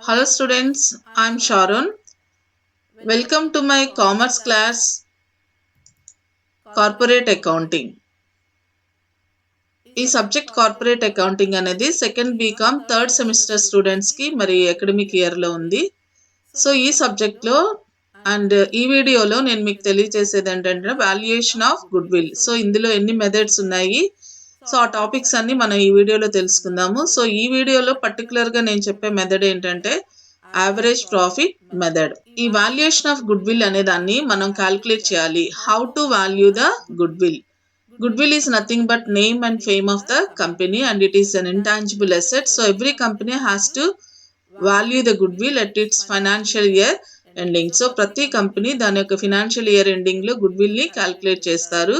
Hello students, I'm Sharon. Welcome to my commerce class, Corporate Accounting. ఈ subject corporate accounting అనేది second BCom third semester స్టూడెంట్స్కి మరి academic ఇయర్లో ఉంది. So ఈ సబ్జెక్ట్లో అండ్ ఈ వీడియోలో నేను మీకు తెలియజేసేది ఏంటంటే valuation of good will. So ఇందులో ఎన్ని మెథడ్స్ ఉన్నాయి, సో ఆ టాపిక్స్ అన్ని మనం ఈ వీడియోలో తెలుసుకుందాము. సో ఈ వీడియోలో పర్టికులర్గా నేను చెప్పే మెథడ్ ఏంటంటే యావరేజ్ ప్రాఫిట్ మెథడ్. ఈ వాల్యుయేషన్ ఆఫ్ గుడ్ విల్ అనే దాన్ని మనం క్యాల్కులేట్ చేయాలి. How to value the good will. Goodwill is nothing but name and fame of the company, and it is an intangible asset. So every company has to value the goodwill at its financial year ending. So ప్రతి company దాని యొక్క financial year ending లో goodwill ని calculate చేస్తారు.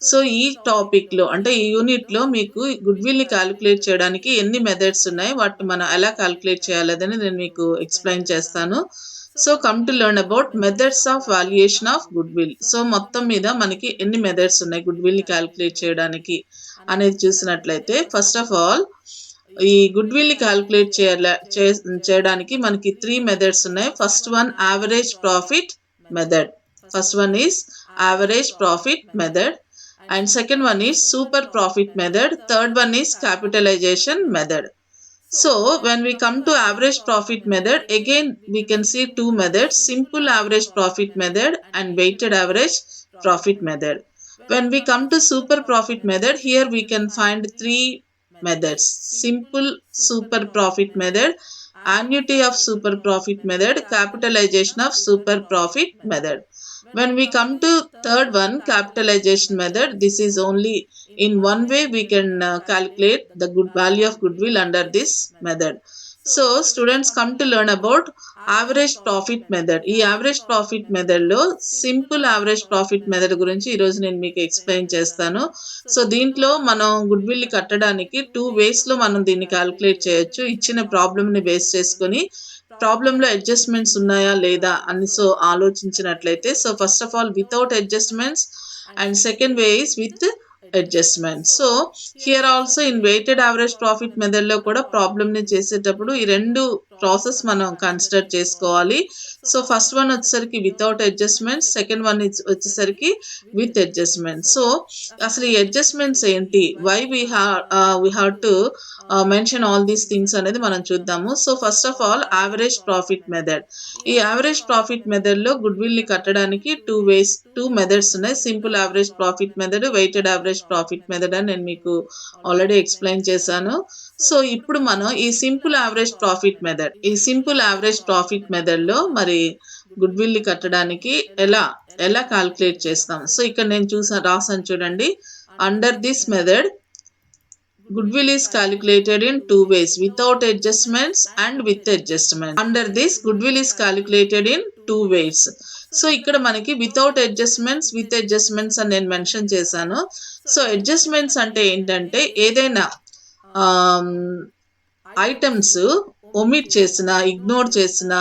So ఈ topic లో అంటే ఈ యూనిట్ లో మీకు గుడ్ విల్ ని క్యాల్కులేట్ చేయడానికి ఎన్ని మెథడ్స్ ఉన్నాయి, వాటిని మనం ఎలా క్యాల్కులేట్ చేయాలని నేను మీకు ఎక్స్ప్లెయిన్ చేస్తాను. So come to learn about methods of valuation of good will. So మొత్తం మీద మనకి ఎన్ని మెథడ్స్ ఉన్నాయి గుడ్ విల్ ని క్యాల్కులేట్ చేయడానికి అనేది చూసినట్లయితే, ఫస్ట్ ఆఫ్ ఆల్ ఈ గుడ్ విల్ ని క్యాల్కులేట్ చేయడానికి మనకి 3 మెథడ్స్ ఉన్నాయి. First one average profit method. First one is average profit method, and second one is super profit method, third one is capitalization method. So when we come to average profit method, again we can see 2 methods, simple average profit method and weighted average profit method. When we come to super profit method, here we can find 3 methods: simple super profit method, annuity of super profit method, capitalization of super profit method. When we come to third one, capitalization method, this is only in one way we can calculate the good value of goodwill under this method. So students, come to learn about average profit method. ఈ average profit method లో simple average profit method గురించి ఈరోజు నేను మీకు explain చేస్తాను. So దీంట్లో మనం good will కట్టడానికి 2 ways లో మనం దీన్ని క్యాల్కులేట్ చేయొచ్చు. ఇచ్చిన ప్రాబ్లమ్ ని బేస్ చేసుకొని ప్రాబ్లంలో అడ్జస్ట్మెంట్స్ ఉన్నాయా లేదా అని సో ఆలోచించినట్లయితే, so first of all without adjustments and second way is with adjustment. So here also in weighted average profit method లో కూడా ప్రాబ్లమ్ ని చేసేటప్పుడు ఈ 2 ప్రాసెస్ మనం కన్సిడర్ చేసుకోవాలి. సో ఫస్ట్ వన్ వచ్చేసరికి వితౌట్ అడ్జస్ట్మెంట్స్, సెకండ్ వన్ వచ్చేసరికి విత్ అడ్జస్ట్మెంట్. సో అసలు ఈ అడ్జస్ట్మెంట్స్ ఏంటి, why we have to mention all these things అనేది మనం చూద్దాము. So first of all average profit method. ఈ యావరేజ్ ప్రాఫిట్ మెథడ్ లో గుడ్ విల్ ని కట్టడానికి 2 మెథడ్స్ ఉన్నాయి. Simple average profit method, weighted average profit method అని నేను మీకు ఆల్రెడీ ఎక్స్ప్లెయిన్ చేశాను. సో ఇప్పుడు మనం ఈ సింపుల్ యావరేజ్ ప్రాఫిట్ మెథడ్, ఈ సింపుల్ యావరేజ్ ప్రాఫిట్ మెథడ్ లో మరి గుడ్ విల్ ని కట్టడానికి ఎలా క్యాల్కులేట్ చేస్తాం. సో ఇక్కడ నేను రాసాను చూడండి. Under this method goodwill is calculated in 2 ways, without adjustments and with adjustment. Under this goodwill is calculated in 2 ways. So ఇక్కడ మనకి వితౌట్ అడ్జస్ట్మెంట్స్, విత్ అడ్జస్ట్మెంట్స్ అని నేను మెన్షన్ చేశాను. సో అడ్జస్ట్మెంట్స్ అంటే ఏంటంటే ఏదైనా ఐటమ్స్ ఒమిట్ చేసిన, ఇగ్నోర్ చేసిన,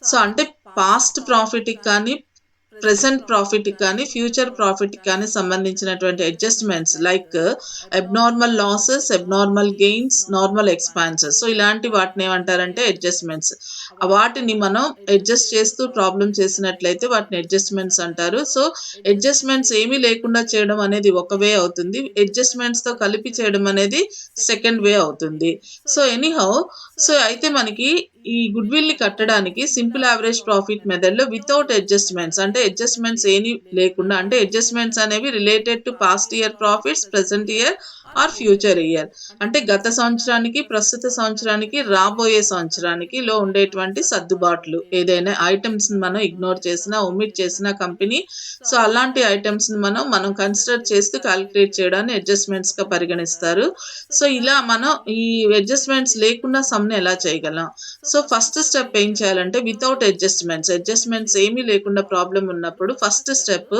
సో అంటే పాస్ట్ ప్రాఫిట్ కానీ ప్రెసెంట్ ప్రాఫిట్ కానీ ఫ్యూచర్ ప్రాఫిట్ కానీ సంబంధించినటువంటి adjustments like abnormal losses, abnormal gains, normal expenses. So ఇలాంటి వాటిని ఏమంటారంటే అడ్జస్ట్మెంట్స్. వాటిని మనం అడ్జస్ట్ చేస్తూ ప్రాబ్లం చేసినట్లయితే వాటిని అడ్జస్ట్మెంట్స్ అంటారు. సో అడ్జస్ట్మెంట్స్ ఏమీ లేకుండా చేయడం అనేది ఒక వే అవుతుంది, అడ్జస్ట్మెంట్స్ తో కలిపి చేయడం అనేది సెకండ్ వే అవుతుంది. సో ఎనీహౌ, సో అయితే మనకి ఈ గుడ్ విల్ ని కట్టడానికి సింపుల్ యావరేజ్ ప్రాఫిట్ మెథడ్ లో వితౌట్ అడ్జస్ట్మెంట్స్ అంటే అడ్జస్ట్మెంట్స్ ఏమీ లేకుండా, అంటే అడ్జస్ట్మెంట్స్ అనేవి related to past year profits, present year are future year, అంటే గత సంవత్సరానికి, ప్రస్తుత సంవత్సరానికి, రాబోయే సంవత్సరానికి లో ఉండేటువంటి సర్దుబాట్లు. ఏదైనా ఐటమ్స్ ని మనం ఇగ్నోర్ చేసినా, ఒమిట్ చేసిన కంపెనీ, సో అలాంటి ఐటమ్స్ ని మనం కన్సిడర్ చేస్తూ క్యాలిక్యులేట్ చేయడాన్ని అడ్జస్ట్మెంట్స్ గా పరిగణిస్తారు. సో ఇలా మనం ఈ అడ్జస్ట్మెంట్స్ లేకుండా సమ్ ని ఎలా చేయగలం. సో ఫస్ట్ స్టెప్ ఏం చేయాలంటే వితౌట్ అడ్జస్ట్మెంట్స్ ఏమీ లేకుండా ప్రాబ్లం ఉన్నప్పుడు first step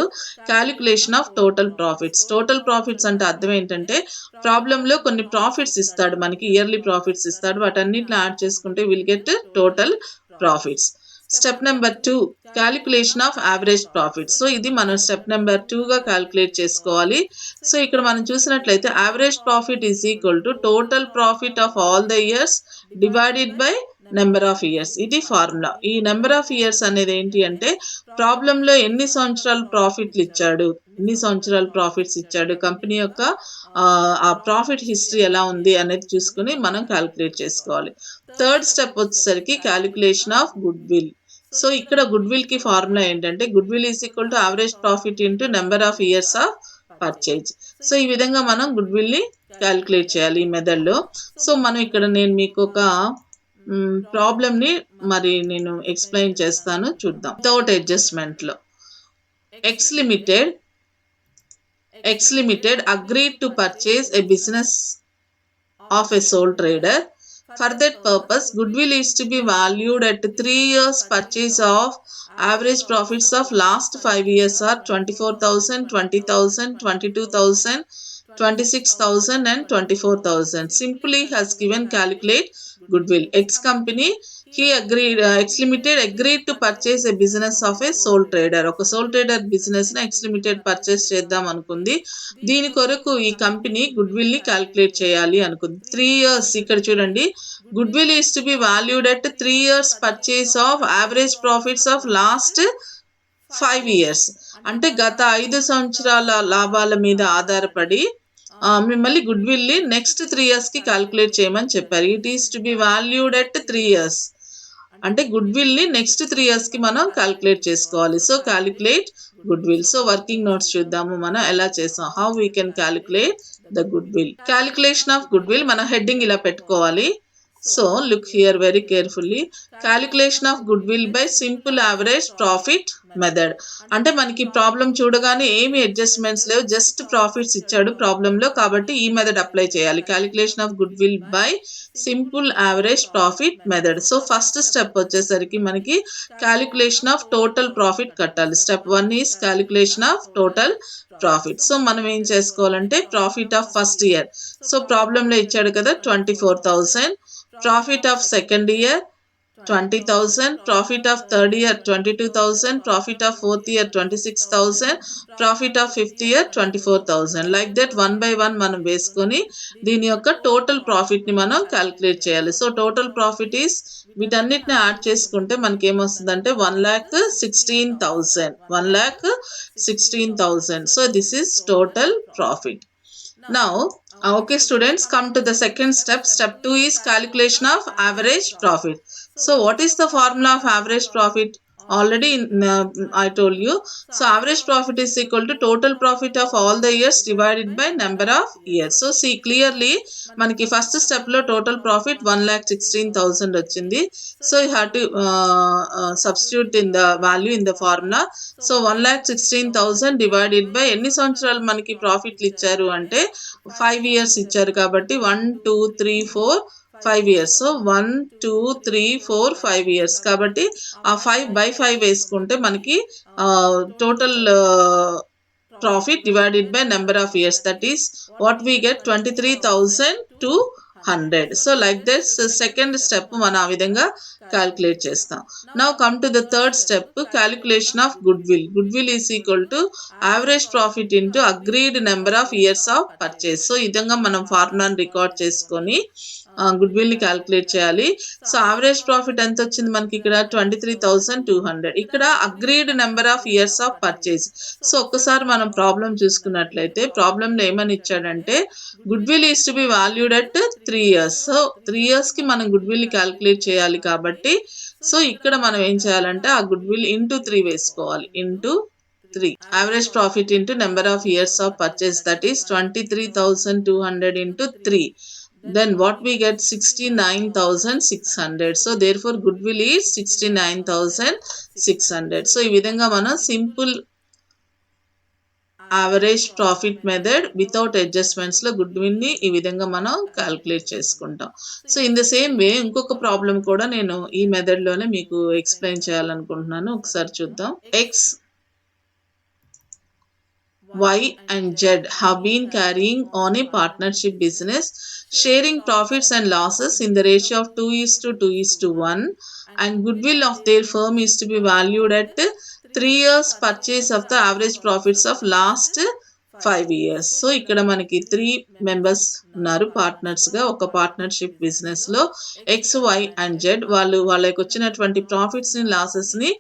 calculation of total profits. Total profits అంటే అర్థం ఏంటంటే ప్రాబ్లంలో కొన్ని ప్రాఫిట్స్ ఇస్తాడు మనకి, ఇయర్లీ ప్రాఫిట్స్ ఇస్తాడు, వాటన్నిటిని యాడ్ చేసుకుంటే will get total profits. Step number 2 calculation of average profit. So ఇది మనం స్టెప్ నెంబర్ 2 గా క్యాలిక్యులేట్ చేసుకోవాలి. సో ఇక్కడ మనం చూసినట్లయితే average profit is equal to total profit of all the years divided by number of years. ఇది formula. ఈ number of years అనేది ఏంటి అంటే ప్రాబ్లంలో ఎన్ని సంవత్సరాలు ప్రాఫిట్లు ఇచ్చాడు, ఎన్ని సంవత్సరాలు ప్రాఫిట్స్ ఇచ్చాడు, కంపెనీ యొక్క ఆ ప్రాఫిట్ హిస్టరీ ఎలా ఉంది అనేది చూసుకుని మనం క్యాలిక్యులేట్ చేసుకోవాలి. థర్డ్ స్టెప్ వచ్చేసరికి calculation of good will. So ఇక్కడ గుడ్ విల్ కి ఫార్ములా ఏంటంటే good will is equal to average profit into number of years of purchase. So ఈ విధంగా మనం గుడ్ విల్ ని క్యాలిక్యులేట్ చేయాలి ఈ మెథడ్ లో. సో మనం ఇక్కడ నేను మీకు ఒక ప్రాబ్లమ్ ని మరి నేను ఎక్స్ప్లెయిన్ చేస్తాను, చూద్దాం. వితౌట్ అడ్జస్ట్మెంట్ లో X Limited agreed to purchase a business of a sole trader. For that purpose, goodwill is to be valued at 3 years purchase of average profits of last 5 years are 24,000, 20,000, 22,000, 26,000 and 24,000. Simply has given calculate goodwill. X company X Limited agreed to purchase a business of a sole trader. ఒక soul trader business ని X Limited purchase చేద్దాం అనుకుంది. దీని కొరకు ఈ company good will ని calculate చేయాలి అనుకుంది. 3 years ఇక్కడ చూడండి, good will is to be valued at 3 years purchase of average profits of last 5 years. అంటే గత 5 సంవత్సరాల లాభాల మీద ఆధారపడి మిమ్మల్ని గుడ్ విల్ ని నెక్స్ట్ 3 years కి క్యాలిక్యులేట్ చేయమని చెప్పారు. It is to be valued at 3 years. అంటే గుడ్ విల్ ని నెక్స్ట్ 3 years కి మనం క్యాలిక్యులేట్ చేసుకోవాలి. So calculate good will. So working notes చూద్దాము మనం ఎలా చేసాం. How we can calculate the good will. Calculation of good will మనం హెడ్డింగ్ ఇలా పెట్టుకోవాలి. So look here very carefully. Calculation of good will buy simple average profit method. అంటే మనకి problem చూడగానే ఏమి అడ్జస్ట్మెంట్స్ లేవు, జస్ట్ ప్రాఫిట్స్ ఇచ్చాడు ప్రాబ్లంలో, కాబట్టి ఈ మెథడ్ అప్లై చేయాలి. Calculation of good will buy simple average profit method. So first step వచ్చేసరికి మనకి క్యాలిక్యులేషన్ ఆఫ్ టోటల్ ప్రాఫిట్ కట్టాలి. Step 1 is calculation of total profit. So మనం ఏం చేసుకోవాలంటే profit of first year, so ప్రాబ్లంలో ఇచ్చాడు కదా 24,000, profit of second year 20,000, profit of third year 22,000, profit of fourth year 26,000, profit of fifth year 24,000. like that 1 by 1 మనం వేసుకొని దీని యొక్క టోటల్ ప్రాఫిట్ ని మనం క్యాలిక్యులేట్ చేయాలి. సో టోటల్ ప్రాఫిట్ ఈస్ వీటన్నిటిని యాడ్ చేసుకుంటే మనకి ఏమొస్తుందంటే 1,16,000. 1,16,000. So this is total profit. Now, okay students, come to the second step. Step 2 is calculation of average profit. So what is the formula of average profit? Already I told you. So average profit is equal to total profit of all the years divided by number of years. So see clearly manaki first step lo total profit 1,16,000 వచ్చింది. So you have to substitute in the value in the formula. So 1,16,000 divided by ఎన్ని సంవత్సరాలు మనకి ప్రాఫిట్లు ఇచ్చారు అంటే 5 years ఇచ్చారు కాబట్టి 1 2 3 4 5 years. So 1 2 3 4 5 years కాబట్టి ఆ 5 by 5 వేసుకుంటే మనకి total profit divided by number of years, that is what we get 23,200. So like this second step మనం ఆ విధంగా క్యాలిక్యులేట్ చేస్తాం. Now come to the third step, calculation of good will. Good will is equal to average profit into agreed number of years of purchase. So ఈ విధంగా మనం ఫార్ములాని record చేసుకొని good will ని calculate చేయాలి. సో యావరేజ్ ప్రాఫిట్ ఎంత వచ్చింది మనకి ఇక్కడ 23,200. ఇక్కడ agreed number of years of purchase. So ఒక్కసారి మనం ప్రాబ్లం చూసుకున్నట్లయితే ప్రాబ్లంలో ఏమని ఇచ్చాడంటే good will is to be valued at 3 years. So 3 years కి మనం గుడ్ విల్ ని క్యాలిక్యులేట్ చేయాలి కాబట్టి సో ఇక్కడ మనం ఏం చేయాలంటే ఆ గుడ్ విల్ ఇంటూ 3 వేసుకోవాలి. Into 3 average profit into number of years of purchase, that is 23,200 into 3. Then what we get 69,600. So therefore goodwill is 69,600. So ఈ విధంగా మనం simple average profit method without adjustments లో గుడ్ విల్ ని ఈ విధంగా మనం calculate చేసుకుంటాం. So in the same way ఇంకొక ప్రాబ్లం కూడా నేను ఈ మెథడ్ లోనే మీకు ఎక్స్ప్లెయిన్ చేయాలనుకుంటున్నాను. ఒకసారి చూద్దాం. X, Y and Z have been carrying on a partnership business, sharing profits and losses in the ratio of 2:1, and goodwill of their firm is to be valued at 3 years purchase of the average profits of last 5 years. So ఇక్కడ మనకి 3 members ఉన్నారు partners గా ఒక partnership business లో X why and Z. వాళ్ళకి వచ్చినటువంటి profits ని losses ని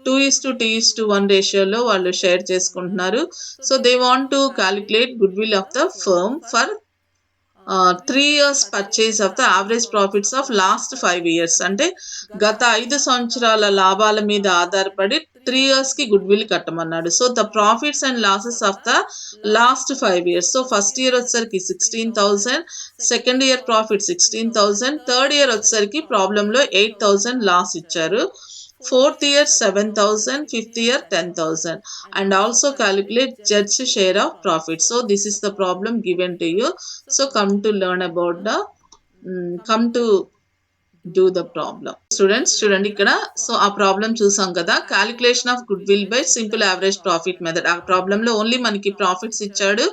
2:1 రేషియోలో వాళ్ళు షేర్ చేసుకుంటున్నారు. So they want to calculate goodwill of the firm for 3 years purchase of the average profits of last 5 years. అంటే గత 5 సంవత్సరాల లాభాల మీద ఆధారపడి 3 years కి గుడ్ విల్ కట్టమన్నాడు. So the profits and losses of the last 5 years. So first year వచ్చేసరికి 16,000, second year profit 16,000, third year వచ్చేసరికి ప్రాబ్లంలో 8,000 లాస్ ఇచ్చారు. Fourth year 7,000, fifth year 10,000, and also calculate judge share of profit. So this is the problem given to you. So come to learn about the come to do the problem. Students చూడండి ఇక్కడ. So ఆ problem చూసాం కదా, calculation of good will buy simple average profit method. ఆ problem లో only మనకి profits ఇచ్చాడు,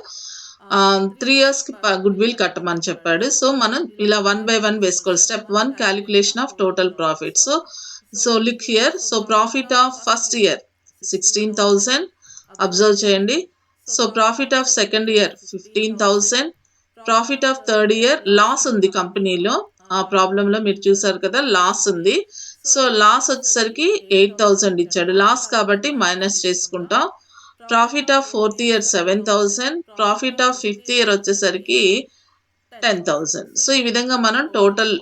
3 years కి గుడ్ విల్ కట్టమని చెప్పాడు. సో మనం ఇలా 1 by 1 వేసుకోవాలి. Step 1 calculation of total profit. So look here. So profit of first year 16,000 observe చేయండి. So profit of second year 15,000, profit of third year loss ఉంది కంపెనీలో. ఆ ప్రాబ్లంలో మీరు చూసారు కదా, లాస్ ఉంది. సో లాస్ వచ్చేసరికి 8,000 ఇచ్చాడు, లాస్ కాబట్టి మైనస్ చేసుకుంటాం. Profit of fourth year 7,000, profit of fifth year వచ్చేసరికి 10,000. సో ఈ విధంగా మనం టోటల్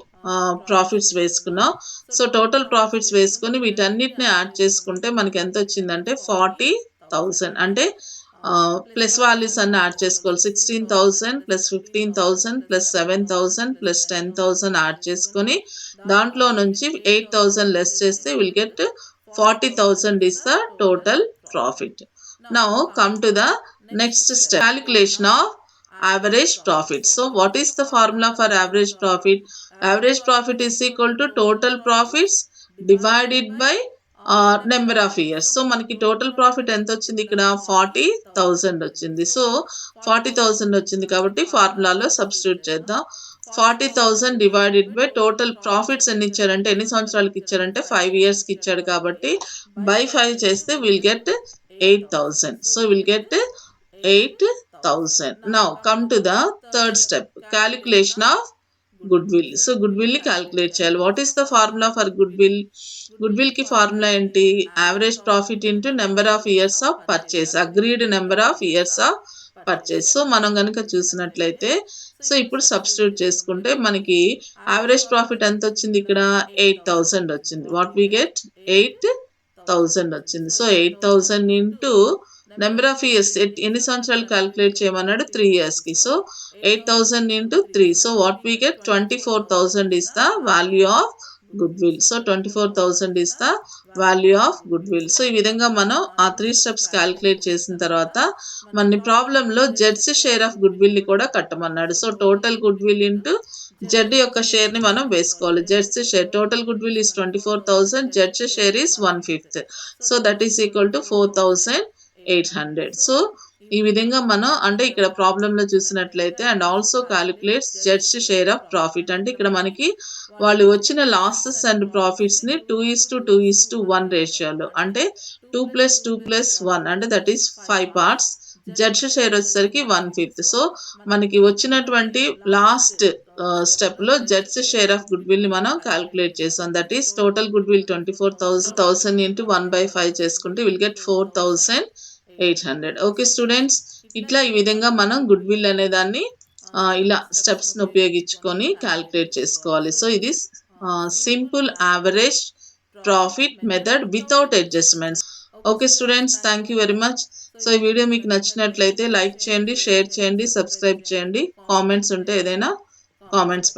ప్రాఫిట్స్ వేసుకున్నాం. సో టోటల్ ప్రాఫిట్స్ వేసుకుని వీటన్నిటిని యాడ్ చేసుకుంటే మనకి ఎంత వచ్చిందంటే 40,000. అంటే ప్లస్ వాల్యూస్ అన్ని యాడ్ చేసుకోవాలి. 16,000 ప్లస్ 15,000 ప్లస్ 7,000 ప్లస్ 10,000 యాడ్ చేసుకొని దాంట్లో నుంచి 8,000 లెస్ చేస్తే will get 40,000 is the total profit. Now come to the next step, calculation of average profit. So what is the formula for average profit? Average profit is equal to total profits divided by number of years. So మనకి total profit ఎంత వచ్చింది ఇక్కడ, 40,000 వచ్చింది. So 40,000 వచ్చింది కాబట్టి ఫార్ములాలో substitute చేద్దాం. 40,000 divided by total profits ఎన్ని ఇచ్చారంటే, ఎన్ని సంవత్సరాలకి ఇచ్చారంటే 5 years కి ఇచ్చాడు కాబట్టి బై 5 చేస్తే will get 8,000. So will get 8,000. Now come to the third step, calculation of goodwill. So goodwill ని క్యాలిక్యులేట్ చేయాలి. What is the formula for goodwill? goodwill కి ఫార్ములా ఏంటి, average profit into number of years of purchase, agreed number of years of purchase. So మనం కనుక చూసినట్లయితే, so ఇప్పుడు substitute చేసుకుంటే మనకి యావరేజ్ ప్రాఫిట్ ఎంత వచ్చింది ఇక్కడ, 8,000 వచ్చింది. వాట్ వి గెట్, 8,000 వచ్చింది. So 8,000 into number of years, ఎన్ని సంవత్సరాలు క్యాలిక్యులేట్ చేయమన్నాడు, 3 years కి. So 8,000 into 3. So what we get, 24,000 is the value of goodwill. So 24,000 is the value of goodwill. So ఈ విధంగా మనం ఆ 3 steps క్యాలిక్యులేట్ చేసిన తర్వాత మన ప్రాబ్లంలో జెడ్స్ షేర్ ఆఫ్ గుడ్విల్ ని కూడా కట్టమన్నాడు. So total goodwill into Z యొక్క షేర్ ని మనం వేసుకోవాలి. జెడ్స్ షేర్, టోటల్ గుడ్విల్ is 24,000, జెడ్స్ share is 1/5. So that is equal to 4,800. So ఈ విధంగా మనం, అంటే ఇక్కడ ప్రాబ్లంలో చూసినట్లయితే, అండ్ ఆల్సో క్యాలిక్యులేట్స్ జెడ్స్ షేర్ ఆఫ్ ప్రాఫిట్. అంటే ఇక్కడ మనకి వాళ్ళు వచ్చిన లాసెస్ అండ్ ప్రాఫిట్స్ ని 2:1 రేషియోలో, అంటే 2 + 2 + 1, అంటే that is 5 parts. Zeds share వచ్చేసరికి 1/5. సో మనకి వచ్చినటువంటి లాస్ట్ స్టెప్ లో zeds share of good will ని మనం క్యాలిక్యులేట్ చేసాం. That is total good will 24,000 into 1/5 చేసుకుంటే విల్ గెట్ 4,800. ఓకే స్టూడెంట్స్, ఇట్లా ఈ విధంగా మనం గుడ్ విల్ అనే దాన్ని ఇలా స్టెప్స్ ని ఉపయోగించుకొని క్యాలిక్యులేట్ చేసుకోవాలి. సో ఇది simple average profit method without adjustments. Okay students, thank you very much. So ఈ వీడియో మీకు నచ్చినట్లయితే లైక్ చేయండి, షేర్ చేయండి, సబ్స్క్రైబ్ చేయండి. కామెంట్స్ ఉంటే ఏదైనా కామెంట్స్